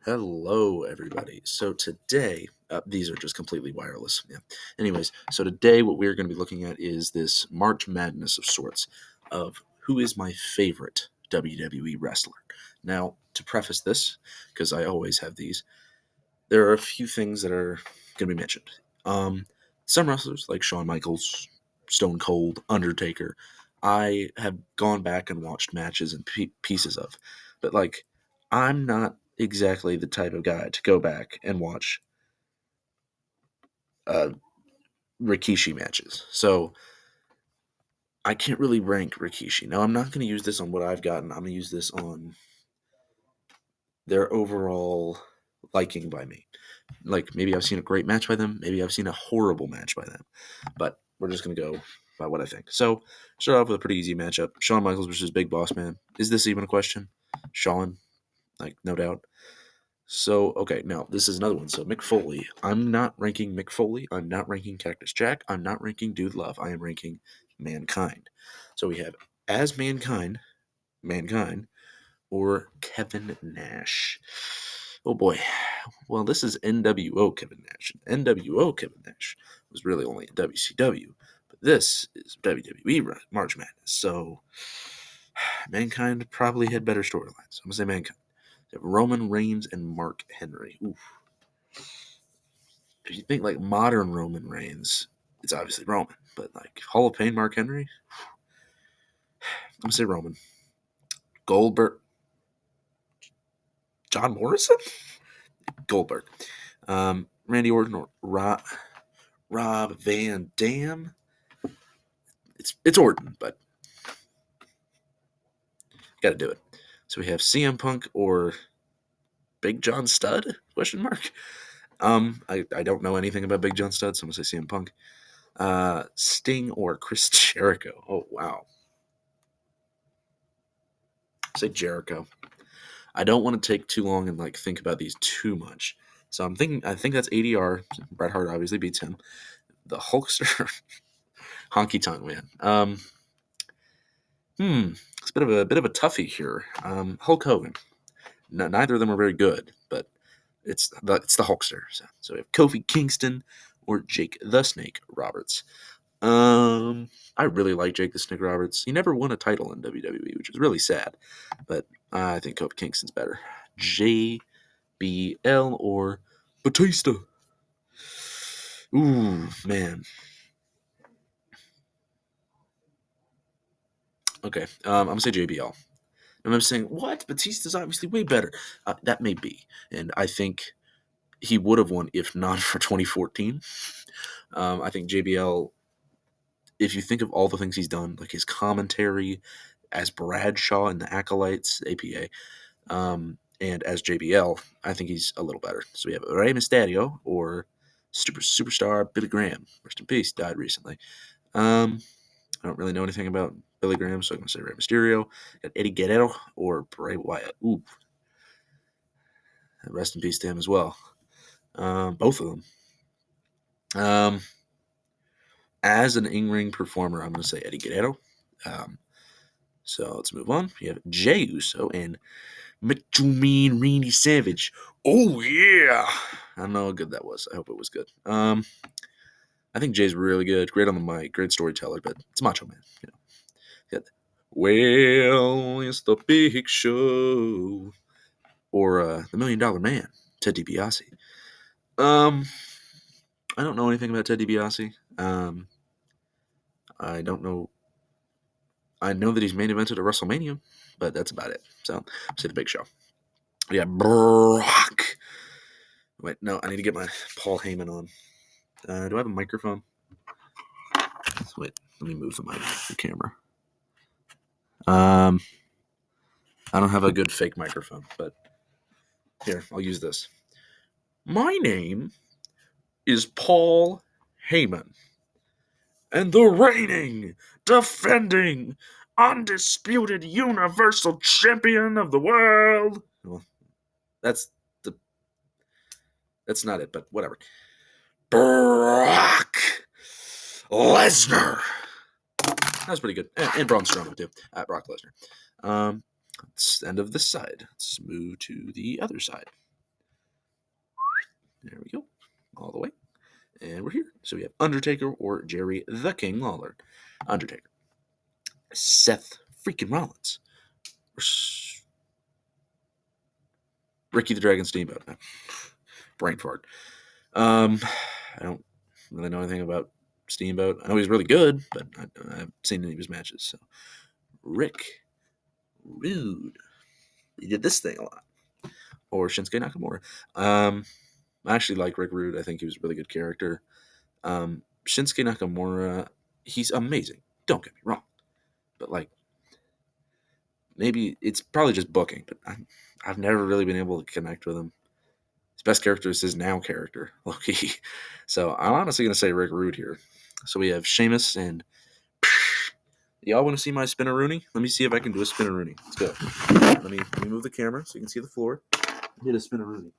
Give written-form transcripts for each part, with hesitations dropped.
Hello, everybody. So today, these are just completely wireless. Yeah. Anyways, so today what we're going to be looking at is this March Madness of sorts of who is my favorite WWE wrestler. Now, to preface this, because I always have these, there are a few things that are going to be mentioned. Um, some wrestlers like Shawn Michaels, Stone Cold, Undertaker, I have gone back and watched matches and pieces of, but I'm not exactly the type of guy to go back and watch uh, Rikishi matches. So I can't really rank Rikishi. Now, I'm not going to use this on what I've gotten. I'm going to use this on their overall liking by me. Like, maybe I've seen a great match by them. Maybe I've seen a horrible match by them. But we're just going to go by what I think. So, start off with a pretty easy matchup. Shawn Michaels versus Big Boss Man. Is this even a question? Shawn, no doubt. So, okay, now this is another one. So, Mick Foley. I'm not ranking Mick Foley. I'm not ranking Cactus Jack. I'm not ranking Dude Love. I am ranking Mankind. So, we have as Mankind, or Kevin Nash. Oh boy. Well, this is NWO Kevin Nash. NWO Kevin Nash was really only in WCW, but this is WWE March Madness. So, Mankind probably had better storylines. I'm going to say Mankind. Roman Reigns and Mark Henry. Oof. If you think modern Roman Reigns, it's obviously Roman, but Hall of Fame Mark Henry, I'm gonna say Roman. Goldberg, John Morrison, Goldberg, Randy Orton or Rob Van Dam. It's Orton, but got to do it. So we have CM Punk or Big John Studd? Question mark. I don't know anything about Big John Studd, so I'm gonna say CM Punk. Sting or Chris Jericho? Oh wow. Say Jericho. I don't want to take too long and think about these too much. So I think that's ADR. Bret Hart obviously beats him. The Hulkster, Honky Tonk Man. It's a bit of a toughie here. Hulk Hogan. Neither of them are very good, but it's the Hulkster. So we have Kofi Kingston or Jake the Snake Roberts. I really like Jake the Snake Roberts. He never won a title in WWE, which is really sad. But I think Kofi Kingston's better. JBL or Batista. Ooh, man. Okay, I'm gonna say JBL. And I'm saying, what? Batista's obviously way better. That may be, and I think he would have won if not for 2014. I think JBL, if you think of all the things he's done, like his commentary as Bradshaw in the Acolytes, APA, and as JBL, I think he's a little better. So we have Rey Mysterio or superstar Billy Graham. Rest in peace, died recently. I don't really know anything about Billy Graham, so I'm going to say Rey Mysterio. Got Eddie Guerrero or Bray Wyatt. Ooh, rest in peace to him as well. Both of them. As an in-ring performer, I'm going to say Eddie Guerrero. So let's move on. We have Jey Uso and Macho Man Randy Savage. Oh yeah! I don't know how good that was. I hope it was good. I think Jay's really good. Great on the mic. Great storyteller, but it's Macho Man. Well, it's the big show. Or the $1 Million Man, Ted DiBiase. I don't know anything about Ted DiBiase. I don't know. I know that he's main evented at WrestleMania, but that's about it. So, say the big show. Yeah, Brock. Wait, no, I need to get my Paul Heyman on. Do I have a microphone? Wait, let me move the mic, the camera. I don't have a good fake microphone, but here, I'll use this. My name is Paul Heyman, and the reigning, defending, undisputed Universal Champion of the world. Well, that's not it, but whatever. Brock Lesnar. That was pretty good. And Braun Strowman, too. Brock Lesnar. That's the end of this side. Let's move to the other side. There we go. All the way. And we're here. So we have Undertaker or Jerry the King Lawler. Undertaker. Seth freaking Rollins. Ricky the Dragon Steamboat. Brain fart. I don't really know anything about Steamboat. I know he's really good, but I haven't seen any of his matches. So Rick Rude. He did this thing a lot. Or Shinsuke Nakamura. I actually like Rick Rude. I think he was a really good character. Shinsuke Nakamura, he's amazing. Don't get me wrong. But like, maybe it's probably just booking, but I've never really been able to connect with him. His best character is his now character, low-key. So I'm honestly going to say Rick Rude here. So we have Sheamus and... Y'all want to see my spinneroonie? Let me see if I can do a spinneroonie. Let's go. Let me move the camera so you can see the floor. Hit a spinneroonie.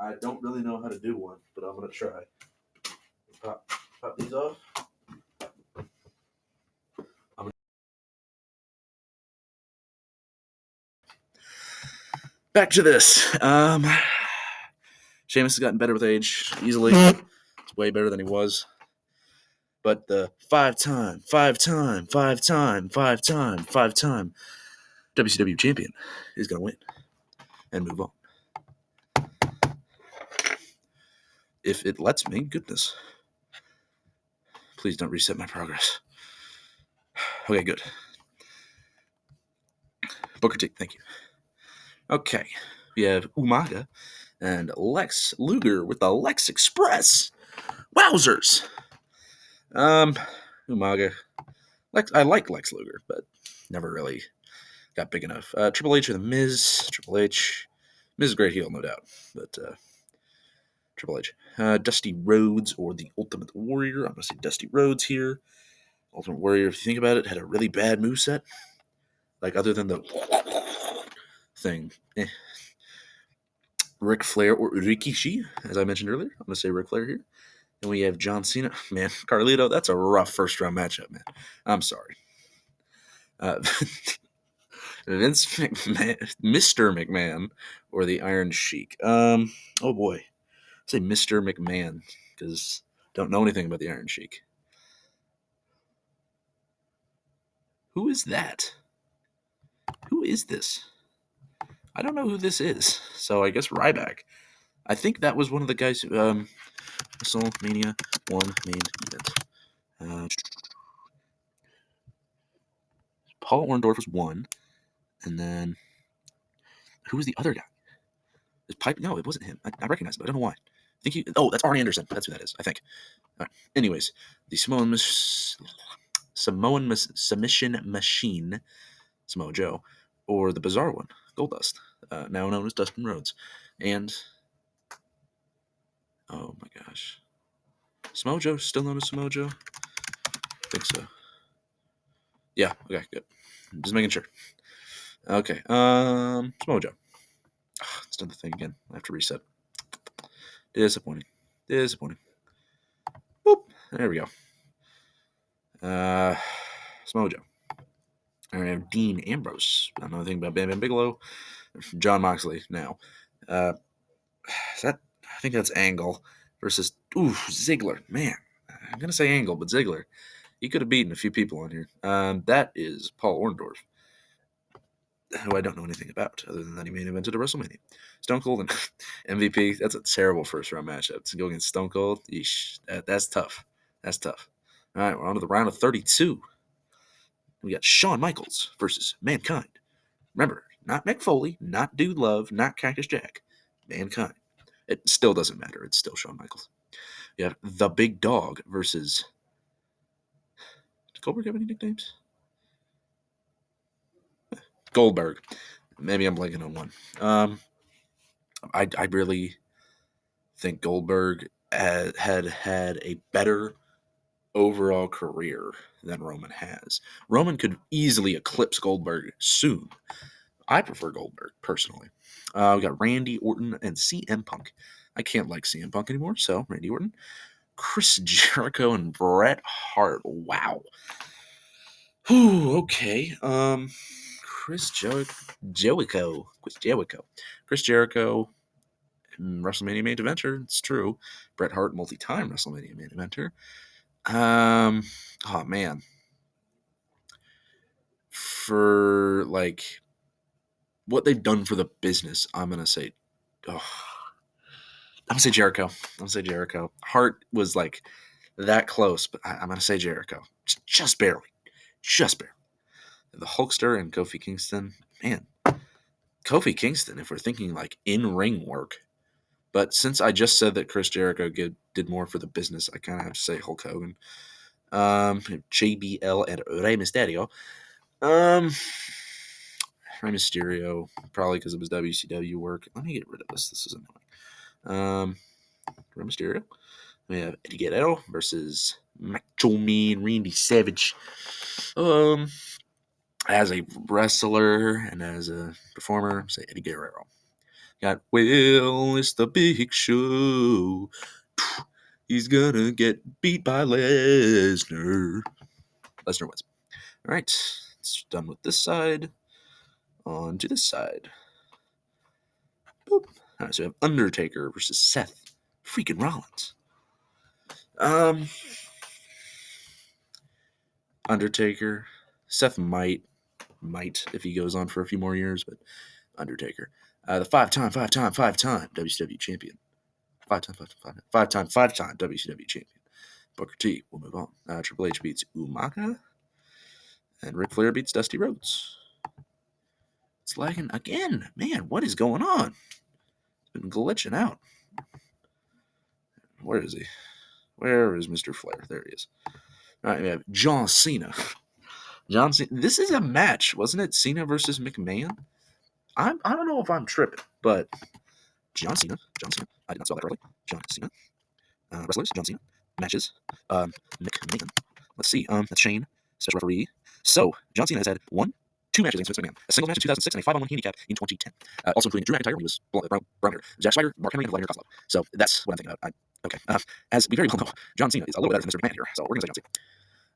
I don't really know how to do one, but I'm going to try. Pop these off. Back to this. Sheamus has gotten better with age, easily. It's way better than he was. But the five-time WCW champion is going to win and move on. If it lets me, goodness. Please don't reset my progress. Okay, good. Booker T, thank you. Okay, we have Umaga and Lex Luger with the Lex Express. Wowzers! Umaga. I like Lex Luger, but never really got big enough. Triple H or The Miz. Triple H. Miz is a great heel, no doubt, but Triple H. Dusty Rhodes or The Ultimate Warrior. I'm going to say Dusty Rhodes here. Ultimate Warrior, if you think about it, had a really bad moveset. Like, other than the thing. Ric Flair or Rikishi, as I mentioned earlier. I'm going to say Ric Flair here. And we have John Cena. Man, Carlito, that's a rough first-round matchup, man. I'm sorry. Vince McMahon, Mr. McMahon, or the Iron Sheik. Oh boy. I say Mr. McMahon, because don't know anything about the Iron Sheik. Who is that? Who is this? I don't know who this is. So I guess Ryback. I think that was one of the guys who, WrestleMania 1 main event. Paul Orndorff was one. And then, who was the other guy? Pipe? No, it wasn't him. I recognize him, but I don't know why. I think that's Arn Anderson. That's who that is, I think. All right. Anyways, the Samoan Submission Machine, Samoa Joe, or the bizarre one, Goldust, now known as Dustin Rhodes. And, oh my gosh. Samoa Joe, still known as Samoa Joe? I think so. Yeah, okay, good. Just making sure. Okay, Samoa Joe. It's done the thing again. I have to reset. Disappointing. Boop. There we go. Samoa Joe. I have Dean Ambrose. I don't know anything about Bam Bam Bigelow. John Moxley now. I think that's Angle versus Ziggler. Man, I'm gonna say Angle, but Ziggler. He could have beaten a few people on here. That is Paul Orndorff, who I don't know anything about, other than that he main evented a WrestleMania. Stone Cold and MVP, that's a terrible first-round matchup. To go against Stone Cold, yeesh, that's tough. That's tough. All right, we're on to the round of 32. We got Shawn Michaels versus Mankind. Remember, not Mick Foley, not Dude Love, not Cactus Jack. Mankind. It still doesn't matter. It's still Shawn Michaels. You have The Big Dog versus... Does Goldberg have any nicknames? Goldberg. Maybe I'm blanking on one. I really think Goldberg had a better overall career than Roman has. Roman could easily eclipse Goldberg soon. I prefer Goldberg, personally. We got Randy Orton and CM Punk. I can't like CM Punk anymore, so Randy Orton. Chris Jericho and Bret Hart. Wow. Whew, okay. Chris Jericho. WrestleMania main eventer. It's true. Bret Hart, multi-time WrestleMania main eventer. Oh man, for like what they've done for the business, I'm gonna say, Jericho. I'm gonna say Jericho. Hart was like that close, but I'm gonna say Jericho, just barely, just barely. The Hulkster and Kofi Kingston, man, Kofi Kingston. If we're thinking like in-ring work, but since I just said that Chris Jericho did more for the business, I kind of have to say Hulk Hogan. JBL and Rey Mysterio. Rey Mysterio, probably because of his WCW work. Let me get rid of this. This is annoying. Rey Mysterio. We have Eddie Guerrero versus Macho Man Randy Savage. As a wrestler and as a performer, say Eddie Guerrero. Got Will, it's the big show. He's gonna get beat by Lesnar. Lesnar wins. All right, it's done with this side. On to this side. Boop. All right, so we have Undertaker versus Seth freaking Rollins. Undertaker. Seth might if he goes on for a few more years, but Undertaker. The five-time WCW champion. Five-time WCW champion. Booker T will move on. Triple H beats Umaga. And Ric Flair beats Dusty Rhodes. It's lagging again. Man, what is going on? It's been glitching out. Where is he? Where is Mr. Flair? There he is. All right, we have John Cena. John Cena. This is a match, wasn't it? Cena versus McMahon? I don't know if I'm tripping, but John Cena. I did not spell that correctly. John Cena. Wrestlers, John Cena. Matches, McMahon. Let's see. That's Shane, special referee. So, John Cena has had two matches against Vince McMahon. A single match in 2006 and a 5-on-1 handicap in 2010. Also including Drew McIntyre when he was brown hair, Zack Ryder, Mark Henry, and Vladimir Kozlov. So, that's what I'm thinking about. Okay. As we very well know, John Cena is a little better than Mr. McMahon here. So, we're going to say John Cena.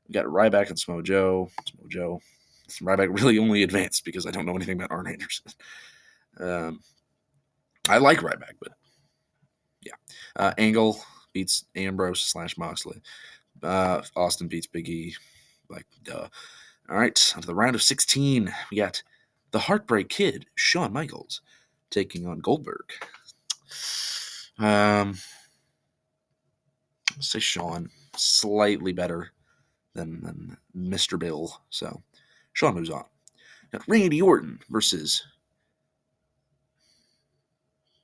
We got Ryback and Samoa Joe. Ryback really only advanced because I don't know anything about Arn Anderson. I like Ryback, but yeah. Angle beats Ambrose / Moxley. Austin beats Big E. Like, duh. All right, on to the round of 16. We got the Heartbreak Kid, Shawn Michaels, taking on Goldberg. Let's say Shawn, slightly better than Mr. Bill. So, Shawn moves on. Got Randy Orton versus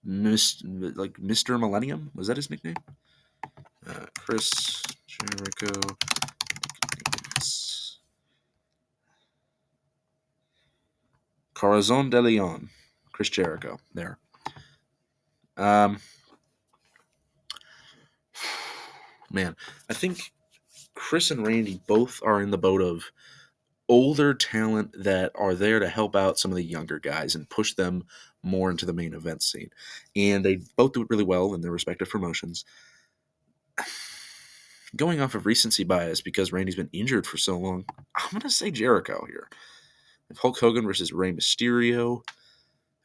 Mr. Millennium. Was that his nickname? Chris Jericho. Corazon de Leon. Chris Jericho. There. Man, I think Chris and Randy both are in the boat of older talent that are there to help out some of the younger guys and push them more into the main event scene. And they both do it really well in their respective promotions. Going off of recency bias because Randy's been injured for so long, I'm going to say Jericho here. If Hulk Hogan versus Rey Mysterio,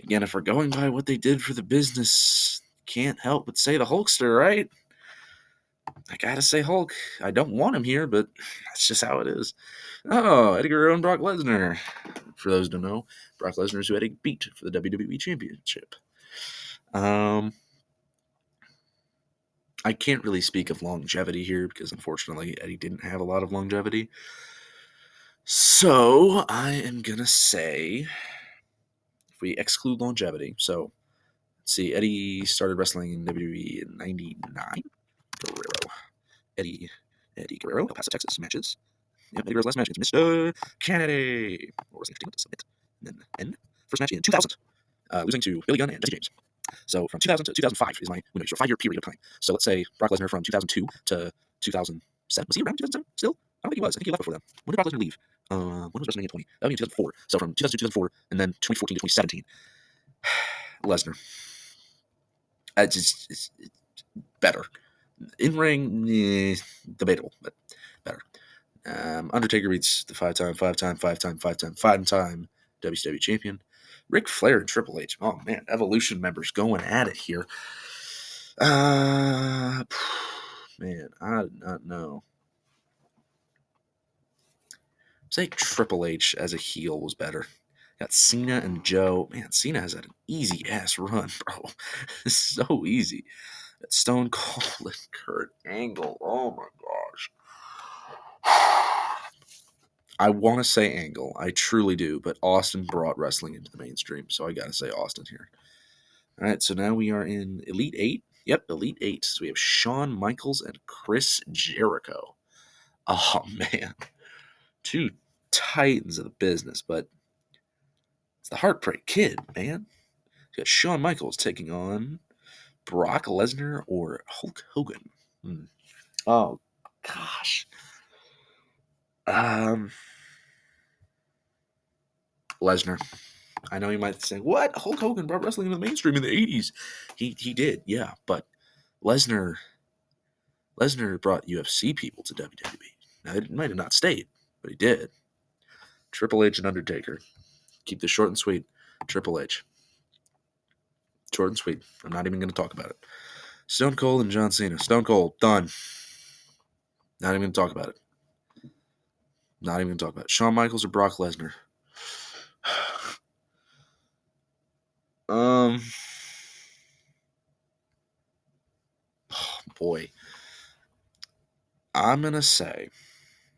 again, if we're going by what they did for the business, can't help but say the Hulkster, right? I gotta say Hulk. I don't want him here, but that's just how it is. Oh, Eddie Guerrero and Brock Lesnar. For those who don't know, Brock Lesnar is who Eddie beat for the WWE Championship. I can't really speak of longevity here because unfortunately Eddie didn't have a lot of longevity. So I am gonna say, if we exclude longevity, so let's see, Eddie started wrestling in WWE in '99. Guerrero. Eddie Guerrero, El Paso, Texas matches. Yep, Eddie Guerrero's last match against Mr. Kennedy. What was to submit? And then end. First match in 2000, losing to Billy Gunn and Jesse James. So from 2000 to 2005 is my window. So a 5-year period of time. So let's say Brock Lesnar from 2002 to 2007. Was he around 2007 still? I don't think he was. I think he left before then. When did Brock Lesnar leave? When was WrestleMania 20? That would be 2004. So from 2002 to 2004, and then 2014 to 2017. Lesnar. It's better. In ring, debatable, but better. Undertaker beats the five-time WCW champion. Ric Flair and Triple H. Oh man, Evolution members going at it here. Man, I did not know. Say Triple H as a heel was better. Got Cena and Joe. Man, Cena has had an easy ass run, bro. It's so easy. Got Stone Cold and Kurt Angle. Oh my gosh. I want to say Angle. I truly do, but Austin brought wrestling into the mainstream, so I gotta say Austin here. All right, so now we are in Elite Eight. Yep, Elite Eight. So we have Shawn Michaels and Chris Jericho. Oh man, two titans of the business, but it's the Heartbreak Kid, man. You got Shawn Michaels taking on Brock Lesnar or Hulk Hogan. Oh gosh. Um, Lesnar. I know you might say, "What? Hulk Hogan brought wrestling into the mainstream in the '80s." He did, yeah. But Lesnar brought UFC people to WWE. Now it might have not stayed, but he did. Triple H and Undertaker. Keep this short and sweet. Triple H. Short and sweet. I'm not even going to talk about it. Stone Cold and John Cena. Stone Cold. Done. Not even going to talk about it. Not even going to talk about it. Shawn Michaels or Brock Lesnar. Oh boy. I'm going to say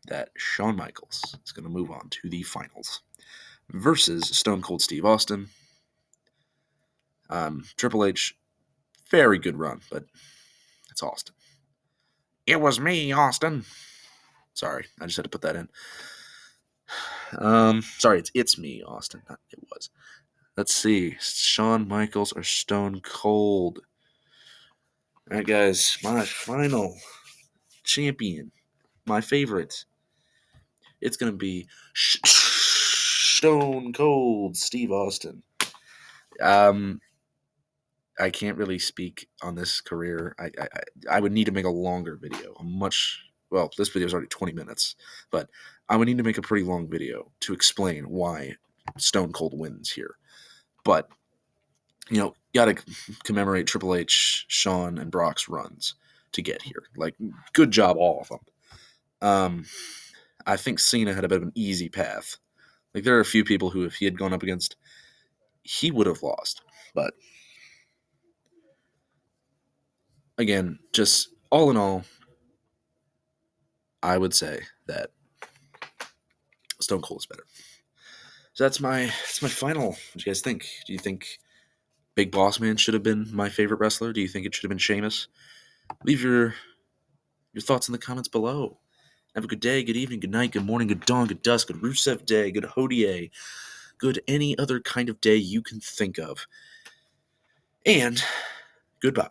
that Shawn Michaels is going to move on to the finals versus Stone Cold Steve Austin. Triple H, very good run, but it's Austin. It was me, Austin. Sorry, I just had to put that in. Sorry, it's me, Austin. Not it was. Let's see, Shawn Michaels or Stone Cold. All right, guys, my final champion, my favorite. It's gonna be Stone Cold Steve Austin. I can't really speak on this career. I would need to make a longer video, this video is already 20 minutes, but I would need to make a pretty long video to explain why Stone Cold wins here. But, gotta commemorate Triple H, Shawn, and Brock's runs to get here. Like, good job, all of them. I think Cena had a bit of an easy path. Like, there are a few people who, if he had gone up against, he would have lost. But again, just all in all, I would say that Stone Cold is better. So that's my final. What do you guys think? Do you think Big Boss Man should have been my favorite wrestler? Do you think it should have been Sheamus? Leave your thoughts in the comments below. Have a good day, good evening, good night, good morning, good dawn, good dusk, good Rusev Day, good Hodie, good any other kind of day you can think of. And goodbye.